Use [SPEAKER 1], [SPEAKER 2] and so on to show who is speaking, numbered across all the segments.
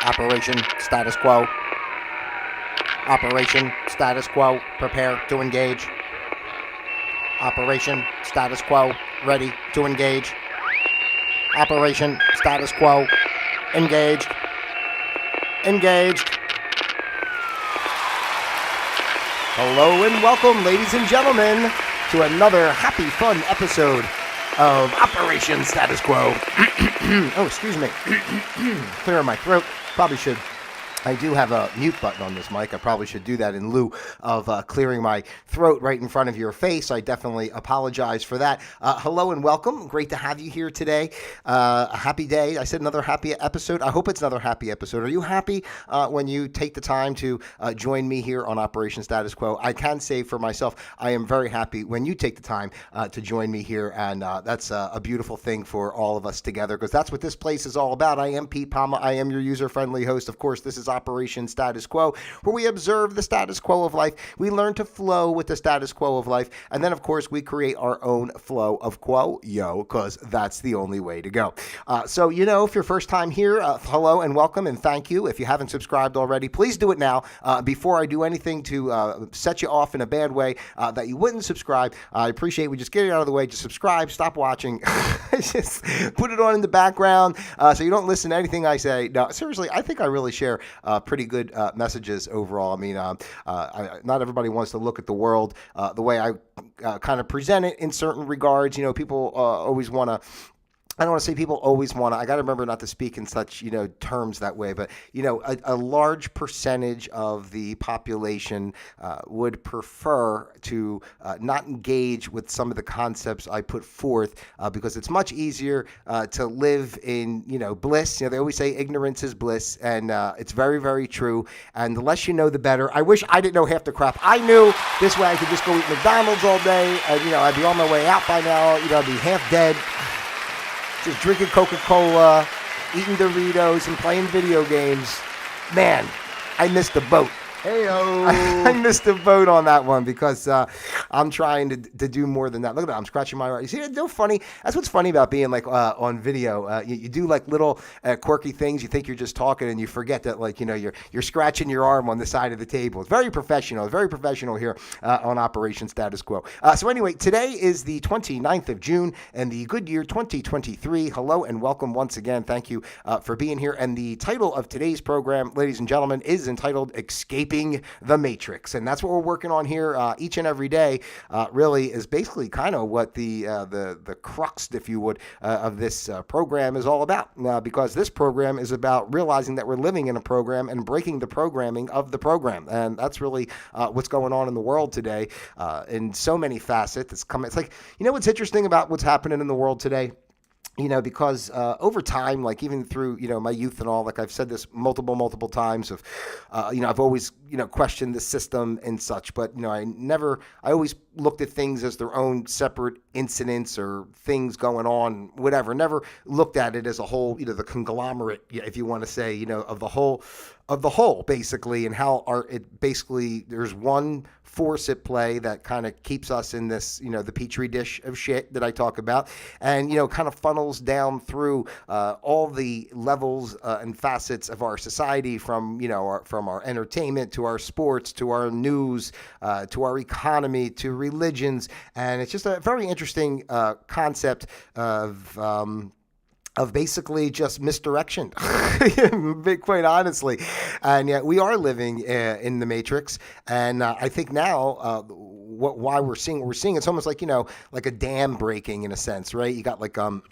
[SPEAKER 1] Operation status quo. Operation status quo. Prepare to engage. Operation status quo. Ready to engage. Operation status quo. Engaged. Engaged. Hello and welcome, ladies and gentlemen, to another happy, fun episode of Operation Status Quo. Oh, excuse me. Clear my throat. Probably should. I do have a mute button on this mic. I probably should do that in lieu of clearing my throat right in front of your face. I definitely apologize for that. Hello and welcome. Great to have you here today. A happy day. I said another happy episode. I hope it's another happy episode. Are you happy when you take the time to join me here on Operation Status Quo? I can say for myself, I am very happy when you take the time to join me here, and that's a beautiful thing for all of us together, because that's what this place is all about. I am Pete Palma. I am your user-friendly host. Of course, this is Operation Status Quo, where we observe the status quo of life. We learn to flow with the status quo of life. And then, of course, we create our own flow of quo, because that's the only way to go. So, if you're first time here, hello and welcome and thank you. If you haven't subscribed already, please do it now before I do anything to set you off in a bad way that you wouldn't subscribe. I appreciate we just get it out of the way. Just subscribe, stop watching, just put it on in the background so you don't listen to anything I say. No, seriously, I think I really share pretty good messages overall. I mean, not everybody wants to look at the world the way I kind of present it in certain regards. People always want to. I don't want to say people always want to. I got to remember not to speak in such, terms that way. But, a large percentage of the population would prefer to not engage with some of the concepts I put forth because it's much easier to live in, bliss. They always say ignorance is bliss, and it's very, very true. And the less you know, the better. I wish I didn't know half the crap I knew. This way I could just go eat McDonald's all day, and, I'd be on my way out by now. I'd be half dead. Just drinking Coca-Cola, eating Doritos, and playing video games. Man, I missed the boat. Hey-o. I missed the boat on that one because I'm trying to do more than that. Look at that. I'm scratching my arm. You see, it's so funny. That's what's funny about being on video. You do little quirky things. You think you're just talking and you forget that you're scratching your arm on the side of the table. It's very professional. Very professional here on Operation Status Quo. So anyway, today is the 29th of June and the good year 2023. Hello and welcome once again. Thank you for being here. And the title of today's program, ladies and gentlemen, is entitled Escaping the Matrix, and that's what we're working on here each and every day. Really is basically kind of what the crux, if you would, of this program is all about. Because this program is about realizing that we're living in a program and breaking the programming of the program, and that's really what's going on in the world today in so many facets. It's like what's interesting about what's happening in the world today. Because over time, even through, my youth and all, I've said this multiple times of, I've always, questioned the system and such, but, I always looked at things as their own separate incidents or things going on, whatever. Never looked at it as a whole, the conglomerate, if you want to say, of the whole, basically, and how there's one force at play that kind of keeps us in this, the petri dish of shit that I talk about, and, kind of funnels down through all the levels and facets of our society, from, from our entertainment to our sports to our news to our economy to religions. And it's just a very interesting concept of basically just misdirection, quite honestly. And yet we are living in the Matrix. And I think now why we're seeing what we're seeing, it's almost like a dam breaking in a sense, right? You got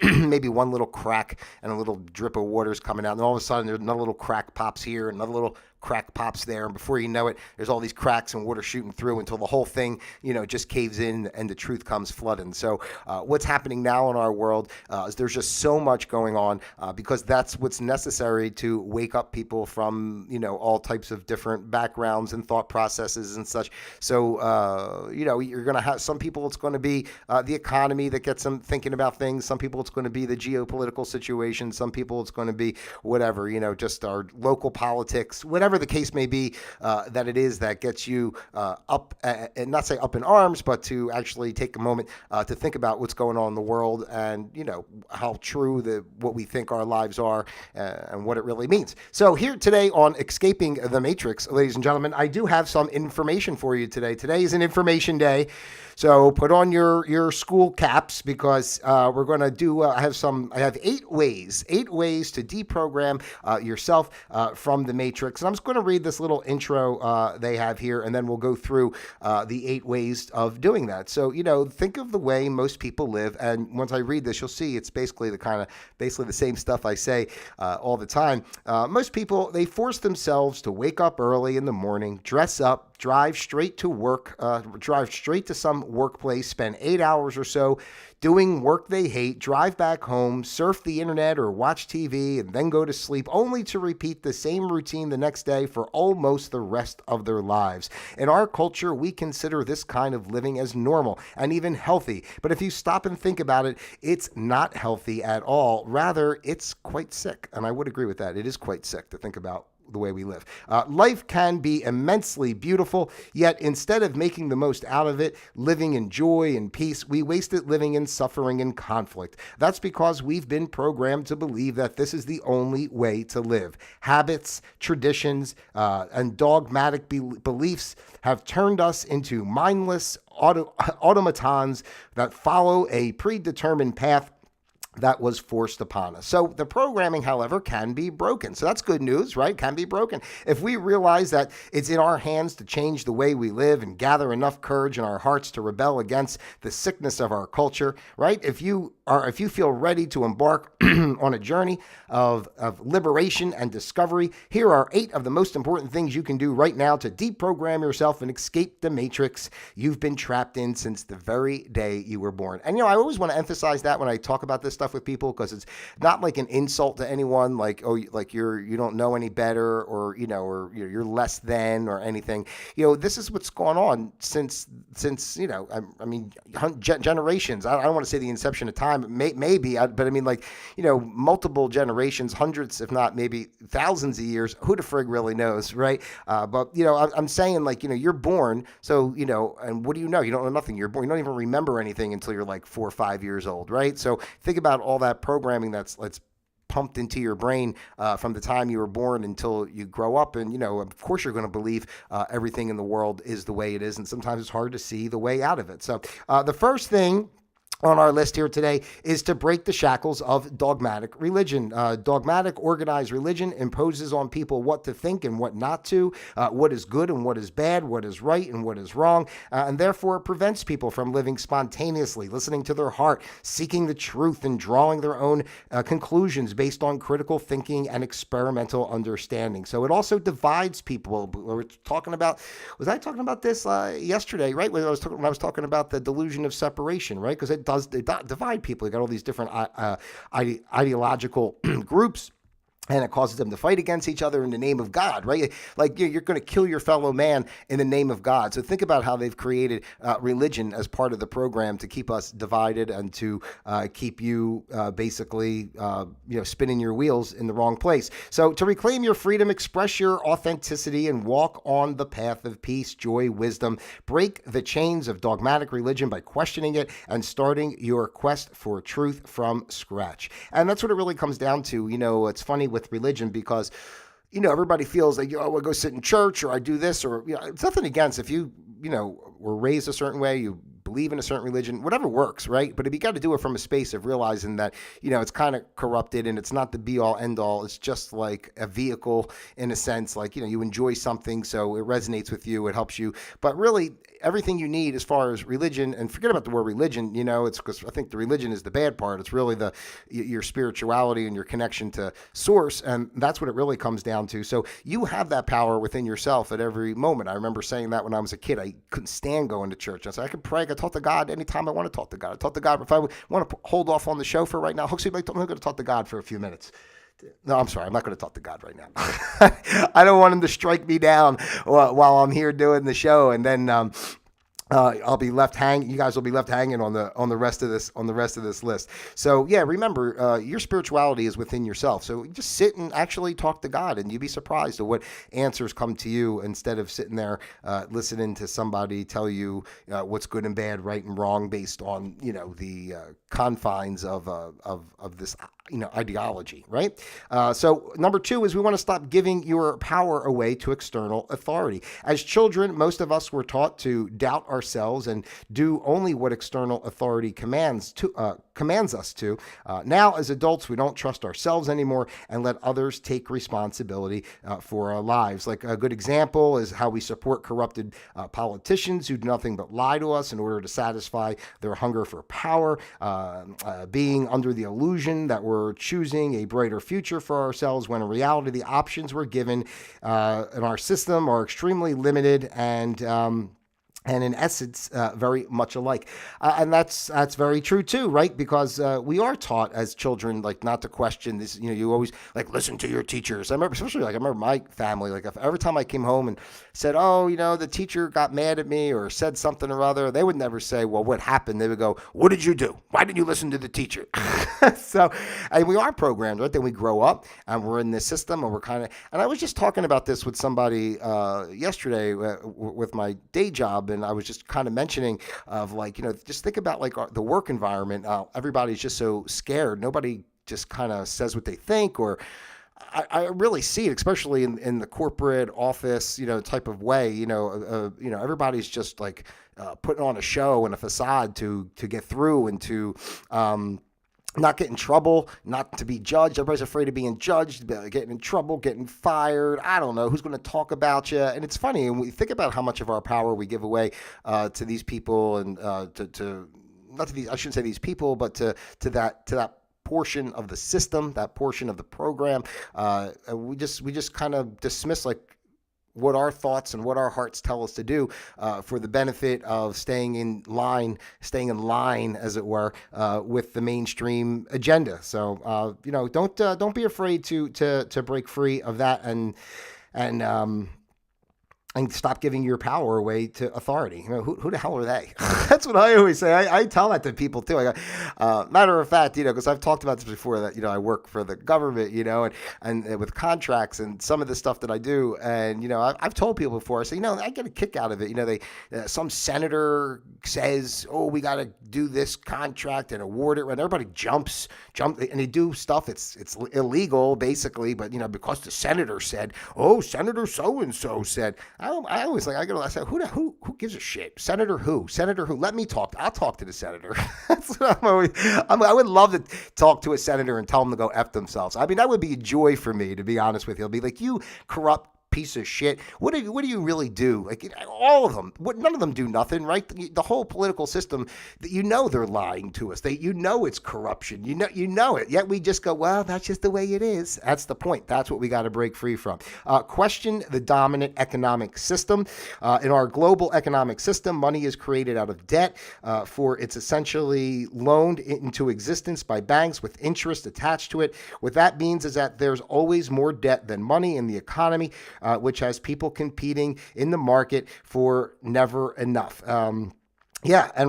[SPEAKER 1] maybe one little crack and a little drip of water's coming out, and all of a sudden there's another little crack pops here, another little crack pops there, and before you know it, there's all these cracks and water shooting through until the whole thing, just caves in and the truth comes flooding. So what's happening now in our world is there's just so much going on because that's what's necessary to wake up people from, all types of different backgrounds and thought processes and such. So, you're going to have some people, it's going to be the economy that gets them thinking about things. Some people, it's going to be the geopolitical situation. Some people, it's going to be whatever, just our local politics, whatever whatever the case may be, that it is that gets you up, and not say up in arms, but to actually take a moment to think about what's going on in the world and, how true what we think our lives are and what it really means. So here today on Escaping the Matrix, ladies and gentlemen, I do have some information for you today. Today is an information day. So put on your school caps because we're going to do, I have 8 ways to deprogram yourself from the Matrix. And I'm just going to read this little intro they have here, and then we'll go through the 8 ways of doing that. So, think of the way most people live. And once I read this, you'll see it's basically the same stuff I say all the time. Most people, they force themselves to wake up early in the morning, dress up, drive straight to work, drive straight to some workplace, spend 8 hours or so doing work they hate, drive back home, surf the internet or watch TV, and then go to sleep, only to repeat the same routine the next day for almost the rest of their lives. In our culture, we consider this kind of living as normal and even healthy. But if you stop and think about it, it's not healthy at all. Rather, it's quite sick. And I would agree with that. It is quite sick to think about the way we live. Life can be immensely beautiful, yet instead of making the most out of it, living in joy and peace, we waste it living in suffering and conflict. That's because we've been programmed to believe that this is the only way to live. Habits, traditions, and dogmatic beliefs have turned us into mindless automatons that follow a predetermined path that was forced upon us. So the programming, however, can be broken. So that's good news, right? Can be broken. If we realize that it's in our hands to change the way we live and gather enough courage in our hearts to rebel against the sickness of our culture, right? If you feel ready to embark on a journey of liberation and discovery, here are 8 of the most important things you can do right now to deprogram yourself and escape the matrix you've been trapped in since the very day you were born. And, I always want to emphasize that when I talk about this stuff with people, because it's not like an insult to anyone, like, oh, like you don't know any better, or you're less than, or anything. This is what's gone on since generations. I don't want to say the inception of time, maybe, but I mean, multiple generations, hundreds, if not maybe thousands of years. Who the frig really knows, right? But I'm saying, you're born, so and what do you know? You don't know nothing. You're born. You don't even remember anything until you're like 4 or 5 years old, right? So think about all that programming that's pumped into your brain from the time you were born until you grow up. And, of course, you're going to believe everything in the world is the way it is. And sometimes it's hard to see the way out of it. So the first thing on our list here today is to break the shackles of dogmatic religion. Dogmatic organized religion imposes on people what to think and what not to, what is good and what is bad, what is right and what is wrong, and therefore it prevents people from living spontaneously, listening to their heart, seeking the truth, and drawing their own conclusions based on critical thinking and experimental understanding. So it also divides people. Was I talking about this yesterday, right? When I was talking about the delusion of separation, right? Because it does divide people. You got all these different ideological groups, and it causes them to fight against each other in the name of God, right? Like you're going to kill your fellow man in the name of God. So think about how they've created religion as part of the program to keep us divided and to keep you basically, spinning your wheels in the wrong place. So to reclaim your freedom, express your authenticity, and walk on the path of peace, joy, wisdom. Break the chains of dogmatic religion by questioning it and starting your quest for truth from scratch. And that's what it really comes down to. It's funny with religion because, everybody feels like, I go sit in church, or I do this, or, it's nothing against if you, were raised a certain way, you believe in a certain religion, whatever works, right? But if you got to do it from a space of realizing that, it's kind of corrupted and it's not the be all end all. It's just like a vehicle in a sense, like, you enjoy something, so it resonates with you, it helps you. But really, everything you need as far as religion, and forget about the word religion, it's because I think the religion is the bad part. It's really your spirituality and your connection to source. And that's what it really comes down to. So you have that power within yourself at every moment. I remember saying that when I was a kid. I couldn't stand going to church. I said, I could pray. I could talk to God anytime I want to talk to God. I talk to God. If I want to hold off on the show for right now, Hooksy, I'm going to talk to God for a few minutes. No, I'm sorry. I'm not going to talk to God right now. I don't want him to strike me down while I'm here doing the show. And then, I'll be left hanging. You guys will be left hanging on the rest of this list. So yeah, remember, your spirituality is within yourself. So just sit and actually talk to God, and you'd be surprised at what answers come to you instead of sitting there listening to somebody tell you what's good and bad, right and wrong, based on the confines of this ideology, right? So number 2 is we want to stop giving your power away to external authority. As children, most of us were taught to doubt ourselves and do only what external authority commands us to. Now, as adults, we don't trust ourselves anymore and let others take responsibility for our lives. Like a good example is how we support corrupted politicians who do nothing but lie to us in order to satisfy their hunger for power, being under the illusion that we're choosing a brighter future for ourselves when in reality the options we're given in our system are extremely limited and in essence, very much alike. And that's very true too, right? Because we are taught as children, like, not to question this. You always like listen to your teachers. I remember my family, like, if every time I came home and said, oh, the teacher got mad at me or said something or other, they would never say, well, what happened? They would go, what did you do? Why didn't you listen to the teacher? So, and we are programmed, right? Then we grow up and we're in this system and and I was just talking about this with somebody yesterday with my day job. And I was just kind of mentioning of just think about the work environment. Everybody's just so scared. Nobody just kind of says what they think, or I really see it, especially in the corporate office, type of way. Everybody's just putting on a show and a facade to get through and to not get in trouble, not to be judged. Everybody's afraid of being judged, getting in trouble, getting fired. I don't know who's going to talk about you. And it's funny, and we think about how much of our power we give away to these people, and to not to these. I shouldn't say these people, but to that portion of the system, that portion of the program. We just kind of dismiss what our thoughts and what our hearts tell us to do for the benefit of staying in line, as it were, with the mainstream agenda. So don't be afraid to break free of that and stop giving your power away to authority. Who the hell are they? That's what I always say. I tell that to people too. Matter of fact, because I've talked about this before, that I work for the government, and with contracts and some of the stuff that I do, and I've told people before. I say, I get a kick out of it. Some senator says, oh, we got to do this contract and award it, and everybody jumps, and they do stuff. It's illegal basically, but because the senator said, oh, Senator so and so said. I always I say, who gives a shit? Senator who? Let me talk. I'll talk to the senator. That's what I would love to talk to a senator and tell them to go F themselves. I mean, that would be a joy for me, to be honest with you. I'll be like, you corrupt piece of shit. What do you really do? All of them. None of them do nothing, right? The whole political system, they're lying to us. It's corruption. You know it. Yet we just go, well, that's just the way it is. That's the point. That's what we got to break free from. Question the dominant economic system. In our global economic system, money is created out of debt, for it's essentially loaned into existence by banks with interest attached to it. What that means is that there's always more debt than money in the economy, which has people competing in the market for never enough. And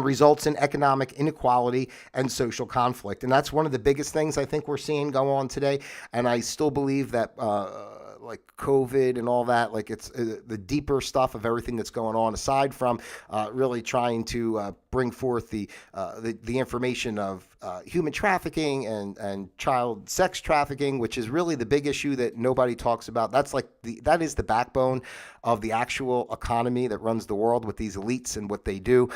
[SPEAKER 1] results in economic inequality and social conflict. And that's one of the biggest things I think we're seeing go on today. And I still believe that COVID and all that, it's the deeper stuff of everything that's going on, aside from really trying to bring forth the information of human trafficking and child sex trafficking, which is really the big issue that nobody talks about. That is the backbone of the actual economy that runs the world, with these elites and what they do.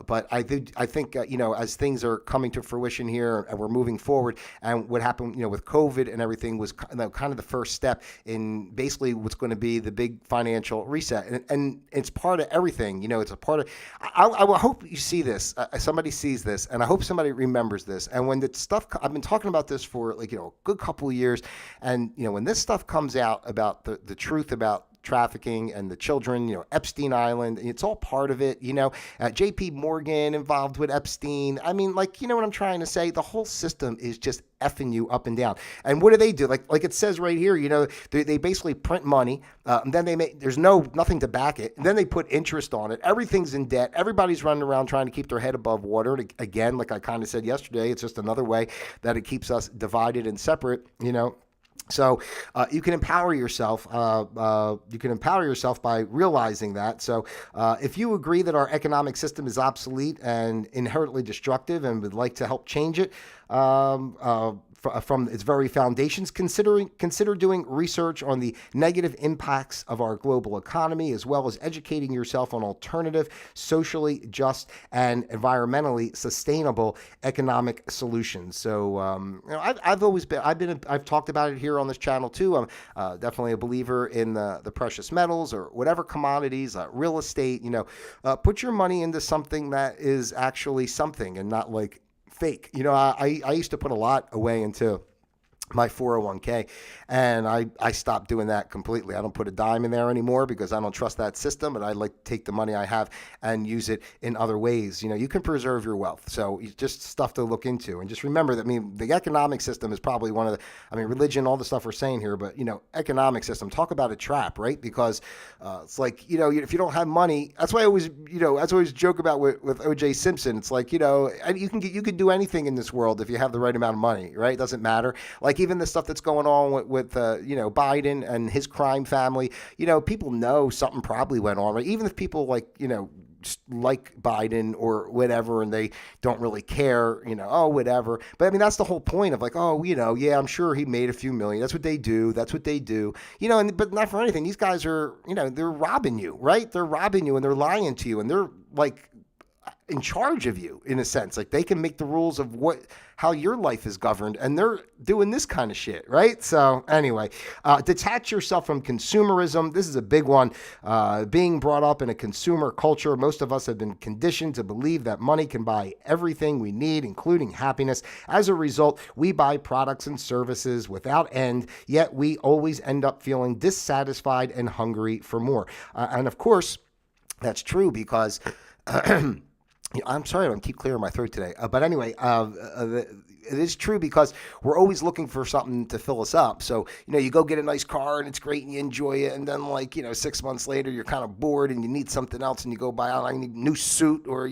[SPEAKER 1] But I think as things are coming to fruition here and we're moving forward, and what happened with COVID and everything was kind of the first step in basically what's going to be the big financial reset, and it's part of everything. It's a part of. I hope you see this. Somebody sees this, and I hope somebody remembers this. And when the stuff, I've been talking about this for a good couple of years, and when this stuff comes out about the truth about trafficking and the children, Epstein Island. It's all part of it, J.P. Morgan involved with Epstein. I mean, like, you know what I'm trying to say? The whole system is just effing you up and down. And what do? Like it says right here, they basically print money, and then there's nothing to back it. And then they put interest on it. Everything's in debt. Everybody's running around trying to keep their head above water. And again, like I kind of said yesterday, it's just another way that it keeps us divided and separate, So you can empower yourself. You can empower yourself by realizing that. So if you agree that our economic system is obsolete and inherently destructive and would like to help change it, from its very foundations, consider doing research on the negative impacts of our global economy, as well as educating yourself on alternative, socially just, and environmentally sustainable economic solutions. So, I've talked about it here on this channel too. I'm definitely a believer in the precious metals or whatever commodities, real estate. Put your money into something that is actually something and not like fake. I used to put a lot away into my 401k, and I stopped doing that completely. I don't put a dime in there anymore because I don't trust that system, and I like to take the money I have and use it in other ways. You can preserve your wealth. So it's just stuff to look into. And just remember that, the economic system is probably one of the, religion, all the stuff we're saying here, but, economic system, talk about a trap, right? Because it's like, if you don't have money, that's why I always, that's always joke about with O.J. Simpson. It's like, you can do anything in this world if you have the right amount of money, right? It doesn't matter. Like even the stuff that's going on with Biden and his crime family, people know something probably went on, right? Even if people like Biden or whatever, and they don't really care, whatever. But that's the whole point of like, yeah, I'm sure he made a few million. That's what they do. But not for anything. These guys are, they're robbing you, right? They're robbing you and they're lying to you and they're like in charge of you in a sense. Like they can make the rules of how your life is governed, and they're doing this kind of shit, right? So anyway, detach yourself from consumerism. This is a big one. Being brought up in a consumer culture, most of us have been conditioned to believe that money can buy everything we need, including happiness. As a result, we buy products and services without end, yet we always end up feeling dissatisfied and hungry for more. And of course, that's true because I'm sorry, I don't keep clearing my throat today. But anyway, it is true because we're always looking for something to fill us up. So, you go get a nice car and it's great and you enjoy it. And then 6 months later, you're kind of bored and you need something else and you go buy a new suit or,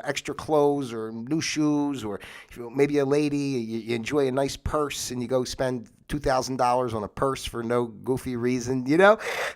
[SPEAKER 1] extra clothes or new shoes, or maybe a lady, you enjoy a nice purse and you go spend $2,000 on a purse for no goofy reason,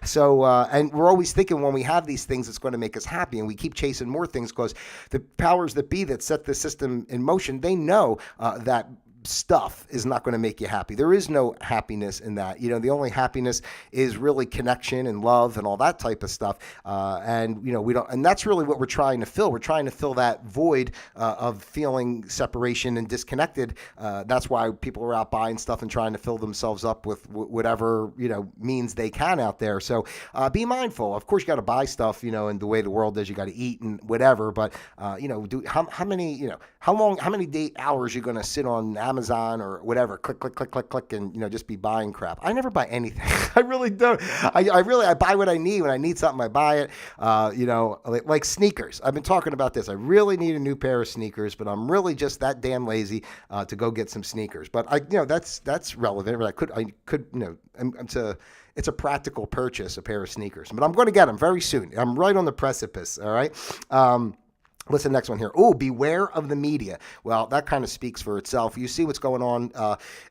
[SPEAKER 1] So, and we're always thinking when we have these things, it's going to make us happy. And we keep chasing more things because the powers that be that set the system in motion, they know that stuff is not going to make you happy. There is no happiness in that. The only happiness is really connection and love and all that type of stuff. And we don't, and that's really what we're trying to fill. We're trying to fill that void of feeling separation and disconnected. That's why people are out buying stuff and trying to fill themselves up with whatever, means they can out there. So be mindful. Of course, you got to buy stuff, and the way the world is, you got to eat and whatever. But, how many hours you're going to sit on Amazon or whatever, click, and just be buying crap. I never buy anything. I really don't. I buy what I need. When I need something, I buy it. Like sneakers. I've been talking about this. I really need a new pair of sneakers, but I'm really just that damn lazy to go get some sneakers. But that's relevant. But I could. It's a practical purchase, a pair of sneakers. But I'm going to get them very soon. I'm right on the precipice. All right. What's the next one here? Oh, beware of the media. Well, that kind of speaks for itself. You see what's going on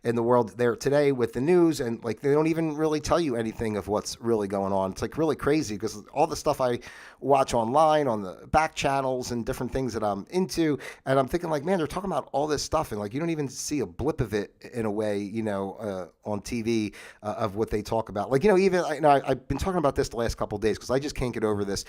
[SPEAKER 1] in the world there today with the news, and they don't even really tell you anything of what's really going on. It's really crazy because all the stuff I watch online on the back channels and different things that I'm into, and I'm thinking man, they're talking about all this stuff, and you don't even see a blip of it in a way, on TV of what they talk about. I've been talking about this the last couple of days because I just can't get over this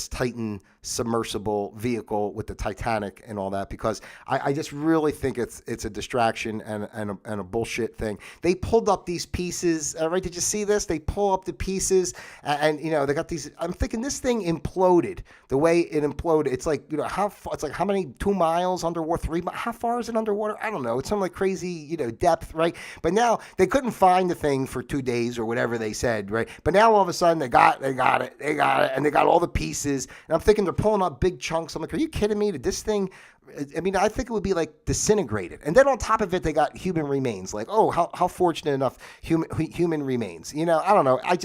[SPEAKER 1] Titan submersible vehicle with the Titanic and all that, because I just really think it's a distraction and a bullshit thing. They pulled up these pieces, right? Did you see this? They pull up the pieces and they got these. I'm thinking this thing thing imploded the way it imploded. It's like, how far, it's like how many, 2 miles underwater, 3 miles, how far is it underwater? I don't know. It's some like crazy, depth, right? But now they couldn't find the thing for 2 days or whatever they said, right? But now all of a sudden they got it, and they got all the pieces. And I'm thinking they're pulling up big chunks. I'm like, are you kidding me? Did this thing, I mean, I think it would be like disintegrated. And then on top of it, they got human remains. Like, oh, how fortunate enough human remains. I don't know. I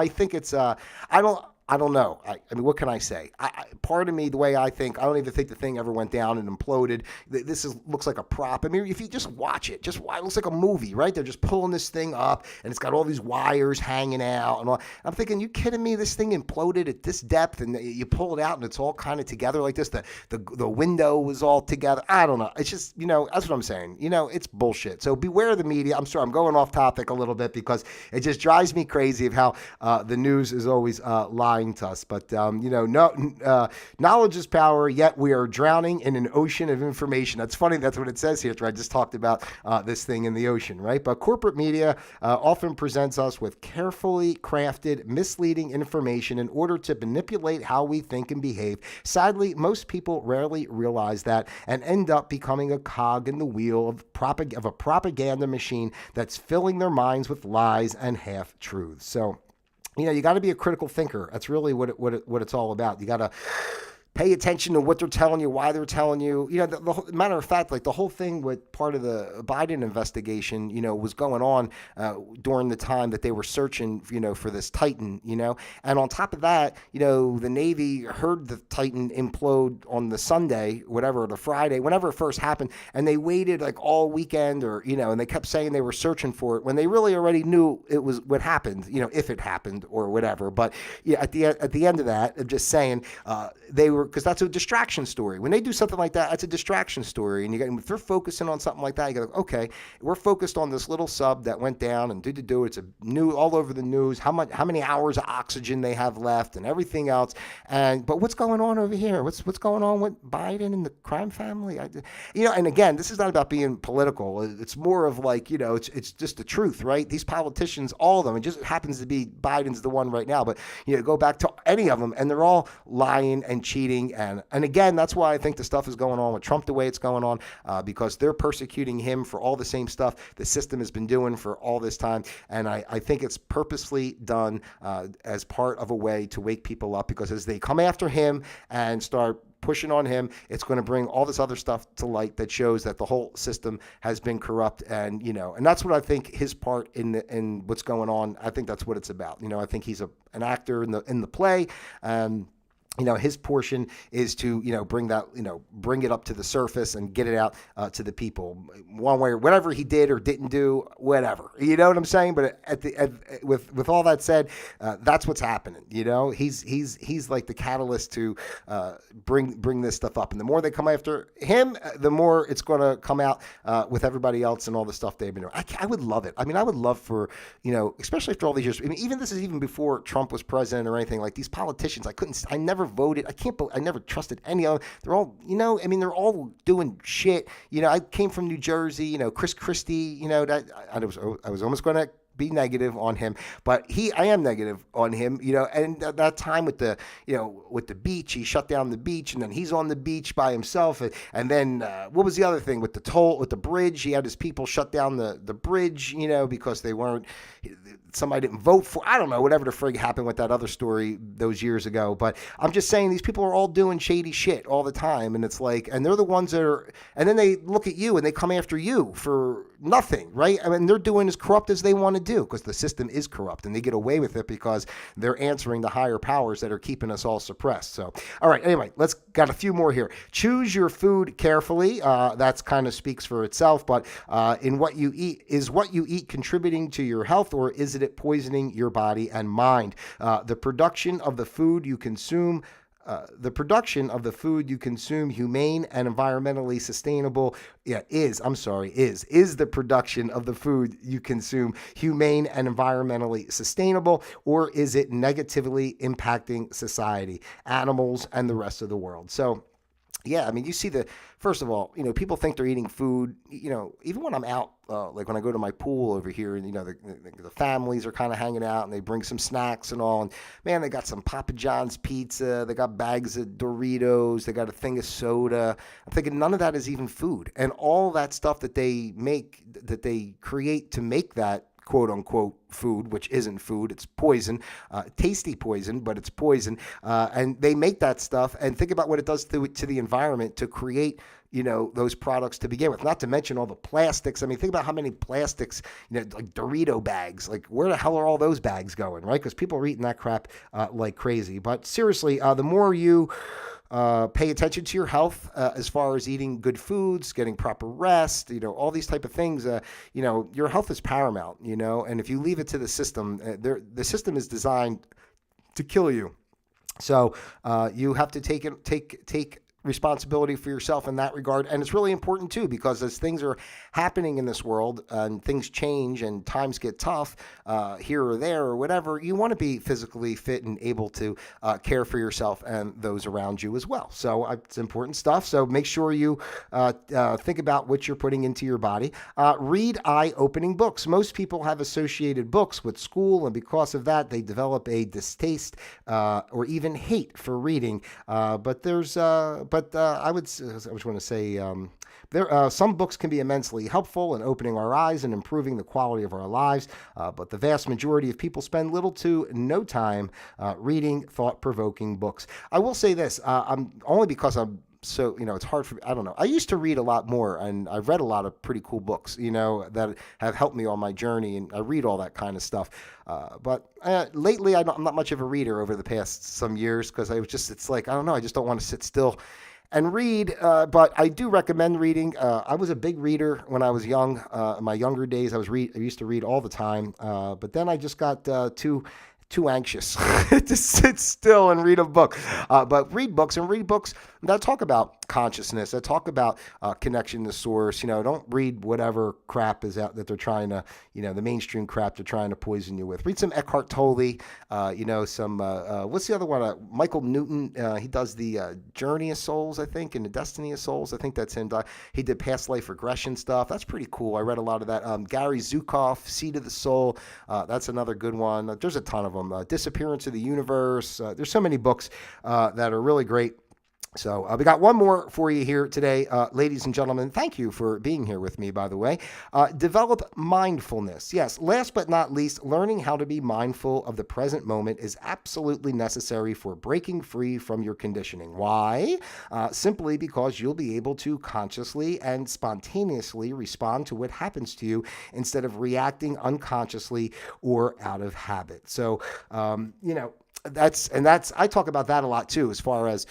[SPEAKER 1] think it's, I don't know. I mean, what can I say? Part of me, the way I think, I don't even think the thing ever went down and imploded. Looks like a prop. I mean, if you just watch it, it looks like a movie, right? They're just pulling this thing up, and it's got all these wires hanging out. And all. I'm thinking, you kidding me? This thing imploded at this depth, and you pull it out, and it's all kind of together like this. The window was all together. I don't know. It's just, that's what I'm saying. It's bullshit. So beware of the media. I'm sorry, I'm going off topic a little bit because it just drives me crazy of how the news is always lying to us. But knowledge is power, yet we are drowning in an ocean of information. That's funny. That's what it says here. I just talked about this thing in the ocean, right? But corporate media often presents us with carefully crafted, misleading information in order to manipulate how we think and behave. Sadly, most people rarely realize that and end up becoming a cog in the wheel of a propaganda machine that's filling their minds with lies and half-truths. So, you got to be a critical thinker. That's really what it's all about. You got to pay attention to what they're telling you, why they're telling you. The matter of fact, like the whole thing with part of the Biden investigation, was going on during the time that they were searching, for this Titan, And on top of that, the Navy heard the Titan implode on the Sunday, whatever, the Friday, whenever it first happened, and they waited like all weekend or, and they kept saying they were searching for it when they really already knew it was what happened, if it happened or whatever. But yeah, at the end of that, I'm just saying they were, because that's a distraction story. When they do something like that, that's a distraction story. And if they're focusing on something like that, you go, okay, we're focused on this little sub that went down and it's a new all over the news. How many hours of oxygen they have left and everything else. But what's going on over here? What's going on with Biden and the crime family? And again, this is not about being political. It's more of like, it's just the truth, right? These politicians, all of them, it just happens to be Biden's the one right now. But go back to any of them, and they're all lying and cheating. And again, that's why I think the stuff is going on with Trump the way it's going on, because they're persecuting him for all the same stuff the system has been doing for all this time. And I think it's purposely done as part of a way to wake people up, because as they come after him and start pushing on him, it's going to bring all this other stuff to light that shows that the whole system has been corrupt. And and that's what I think his part in what's going on. I think that's what it's about. I think he's an actor in the play. His portion is to, bring it up to the surface and get it out to the people one way or whatever he did or didn't do, whatever. You know what I'm saying? But with all that said, that's what's happening. He's like the catalyst to bring this stuff up. And the more they come after him, the more it's going to come out with everybody else and all the stuff they've been doing. I would love it. I mean, I would love for, especially after all these years. I mean, this is even before Trump was president or anything. Like these politicians, I never voted. I never trusted any of them. They're all, they're all doing shit. I came from New Jersey, Chris Christie, that I was almost going to be negative on him, but I am negative on him, and that time with the beach, he shut down the beach, and then he's on the beach by himself. And then what was the other thing with the bridge? He had his people shut down the bridge, because somebody didn't vote for, I don't know, whatever the frig happened with that other story those years ago. But I'm just saying these people are all doing shady shit all the time. And it's like, and they're the ones that are, and then they look at you and they come after you for nothing, right? I mean, they're doing as corrupt as they want to do, because the system is corrupt, and they get away with it because they're answering the higher powers that are keeping us all suppressed. So, all right, anyway, got a few more here. Choose your food carefully. That's kind of speaks for itself, but in what you eat, is what you eat contributing to your health, or is it poisoning your body and mind? The production of the food you consume humane and environmentally sustainable is the production of the food you consume humane and environmentally sustainable, or is it negatively impacting society, animals, and the rest of the world? So Yeah, I mean, you see first of all, people think they're eating food, even when I'm out, like when I go to my pool over here, and, the families are kind of hanging out and they bring some snacks and all. And man, they got some Papa John's pizza, they got bags of Doritos, they got a thing of soda. I'm thinking none of that is even food. And all that stuff that they make, that they create to make that quote unquote food, which isn't food, it's poison, tasty poison, but it's poison. And they make that stuff, and think about what it does to the environment to create, those products to begin with, not to mention all the plastics. I mean, think about how many plastics, like Dorito bags, like where the hell are all those bags going, right? Because people are eating that crap like crazy. But seriously, the more you pay attention to your health as far as eating good foods, getting proper rest, all these type of things. Your health is paramount, and if you leave it to the system, the system is designed to kill you. So you have to take responsibility for yourself in that regard. And it's really important too, because as things are happening in this world and things change and times get tough here or there or whatever, you want to be physically fit and able to care for yourself and those around you as well. So it's important stuff. So make sure you think about what you're putting into your body. Read eye-opening books. Most people have associated books with school, and because of that, they develop a distaste or even hate for reading. But I just want to say some books can be immensely helpful in opening our eyes and improving the quality of our lives. But the vast majority of people spend little to no time reading thought-provoking books. I will say this, only because I'm so, it's hard for me. I don't know. I used to read a lot more, and I've read a lot of pretty cool books, that have helped me on my journey, and I read all that kind of stuff. But lately, I'm not much of a reader over the past some years, because it's like, I don't know, I just don't want to sit still and read. But I do recommend reading. I was a big reader when I was young. In my younger days, I used to read all the time. But then I just got too anxious to sit still and read a book. But read books that talk about consciousness, that talk about connection to source. Don't read whatever crap is out that they're trying to, the mainstream crap they're trying to poison you with. Read some Eckhart Tolle, some, what's the other one? Michael Newton, he does the Journey of Souls, I think, and the Destiny of Souls. I think that's him. He did past life regression stuff. That's pretty cool. I read a lot of that. Gary Zukav, Seed of the Soul. That's another good one. There's a ton of them. Disappearance of the Universe. There's so many books that are really great. So we got one more for you here today, ladies and gentlemen. Thank you for being here with me, by the way. Develop mindfulness. Yes, last but not least, learning how to be mindful of the present moment is absolutely necessary for breaking free from your conditioning. Why? Simply because you'll be able to consciously and spontaneously respond to what happens to you instead of reacting unconsciously or out of habit. So, I talk about that a lot too, as far as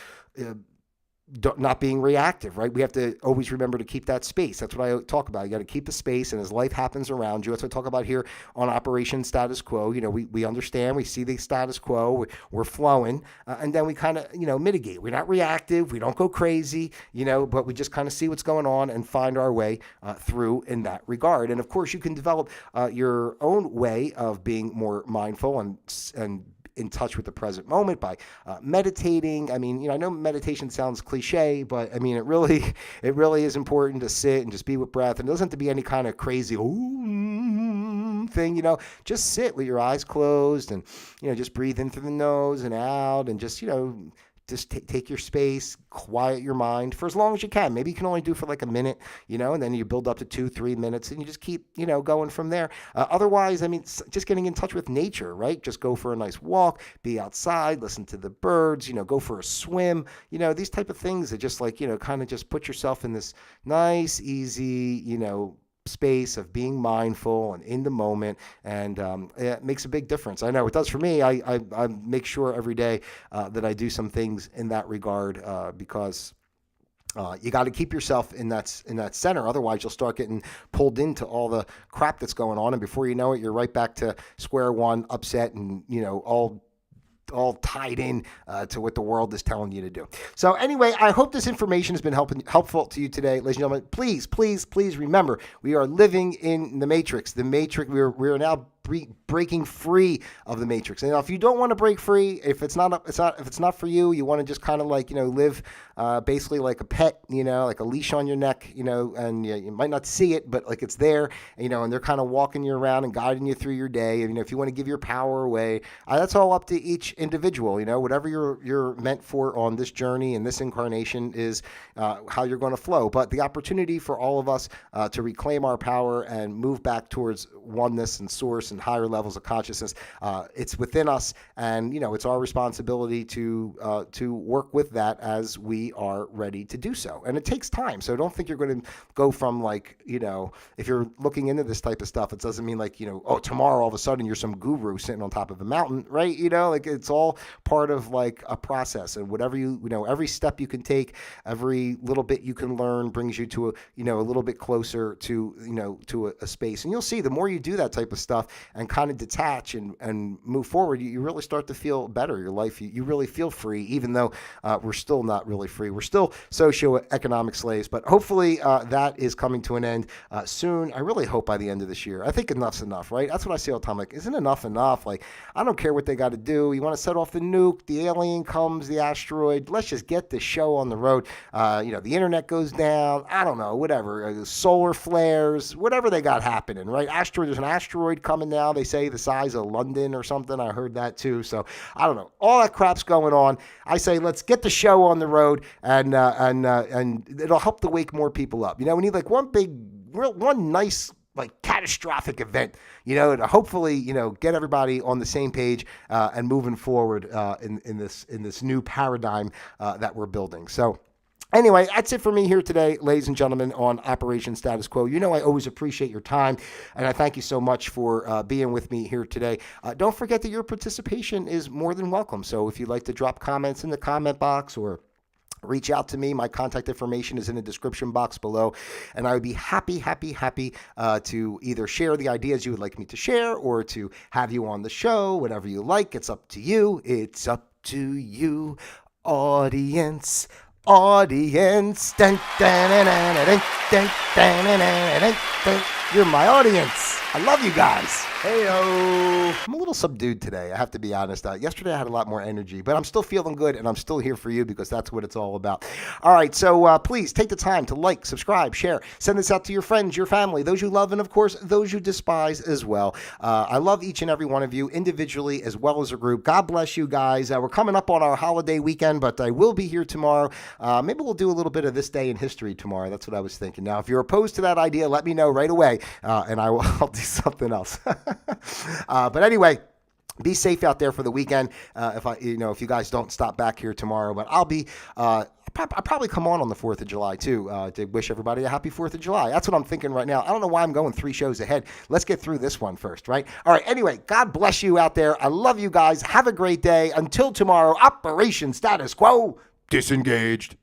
[SPEAKER 1] not being reactive, right? We have to always remember to keep that space. That's what I talk about. You got to keep the space, and as life happens around you, that's what I talk about here on Operation Status Quo. We understand, we see the status quo, we're flowing, and then we kind of, mitigate. We're not reactive, we don't go crazy, but we just kind of see what's going on and find our way through in that regard. And of course, you can develop your own way of being more mindful and in touch with the present moment by meditating. I mean, I know meditation sounds cliche, but I mean, it really is important to sit and just be with breath. And it doesn't have to be any kind of crazy thing, just sit with your eyes closed and, just breathe in through the nose and out and just take your space, quiet your mind for as long as you can. Maybe you can only do for like a minute, and then you build up to 2-3 minutes and you just keep, going from there. Otherwise, I mean, just getting in touch with nature, right? Just go for a nice walk, be outside, listen to the birds, go for a swim, these type of things that just like, kind of just put yourself in this nice, easy, space of being mindful and in the moment, and it makes a big difference. I know it does for me. I make sure every day that I do some things in that regard because you got to keep yourself in that center. Otherwise, you'll start getting pulled into all the crap that's going on, and before you know it, you're right back to square one, upset, and all tied in to what the world is telling you to do. So anyway, I hope this information has been helpful to you today, ladies and gentlemen. Please, please, please remember, we are living in the Matrix. The Matrix, we are now breaking free of the matrix. And if you don't want to break free, if it's not for you, you want to just kind of like, live basically like a pet, like a leash on your neck, and you might not see it, but like it's there, and they're kind of walking you around and guiding you through your day. And, if you want to give your power away, that's all up to each individual. Whatever you're meant for on this journey and this incarnation is how you're going to flow. But the opportunity for all of us to reclaim our power and move back towards oneness and source and higher levels of consciousness, it's within us, and it's our responsibility to work with that as we are ready to do so. And it takes time, so don't think you're going to go from like, if you're looking into this type of stuff, it doesn't mean like, tomorrow all of a sudden you're some guru sitting on top of a mountain, right? Like it's all part of like a process, and whatever every step you can take, every little bit you can learn brings you to a little bit closer to to a space. And you'll see the more you do that type of stuff and kind of detach and move forward, you really start to feel better. Your life, you really feel free, even though we're still not really free. We're still socioeconomic slaves, but hopefully that is coming to an end soon. I really hope by the end of this year. I think enough's enough, right? That's what I say all the time. Like, isn't enough enough? Like, I don't care what they got to do. You want to set off the nuke, the alien comes, the asteroid. Let's just get the show on the road. The internet goes down. I don't know, whatever. Solar flares, whatever they got happening, right? There's an asteroid coming now. They say the size of London or something. I heard that too. So I don't know. All that crap's going on. I say let's get the show on the road, and it'll help to wake more people up. We need like one nice like catastrophic event, to hopefully, get everybody on the same page and moving forward in this new paradigm that we're building. So anyway, that's it for me here today, ladies and gentlemen, on Operation Status Quo. I always appreciate your time, and I thank you so much for being with me here today. Don't forget that your participation is more than welcome. So if you'd like to drop comments in the comment box or reach out to me, my contact information is in the description box below, and I would be happy to either share the ideas you would like me to share or to have you on the show, whatever you like. It's up to you. It's up to you, audience. Dun, dun, dun, dun, dun, dun. You're my audience. I love you guys. Hey-o. I'm a little subdued today, I have to be honest. Yesterday I had a lot more energy, but I'm still feeling good, and I'm still here for you because that's what it's all about. All right, so please take the time to like, subscribe, share. Send this out to your friends, your family, those you love, and of course, those you despise as well. I love each and every one of you individually as well as a group. God bless you guys. We're coming up on our holiday weekend, but I will be here tomorrow. Maybe we'll do a little bit of this day in history tomorrow. That's what I was thinking. Now, if you're opposed to that idea, let me know right away, and I'll do something else. But anyway, be safe out there for the weekend. If you guys don't stop back here tomorrow, but I'll probably come on the 4th of July too, to wish everybody a happy 4th of July. That's what I'm thinking right now. I don't know why I'm going 3 shows ahead. Let's get through this one first, right? All right. Anyway, God bless you out there. I love you guys. Have a great day. Until tomorrow, Operation Status Quo disengaged.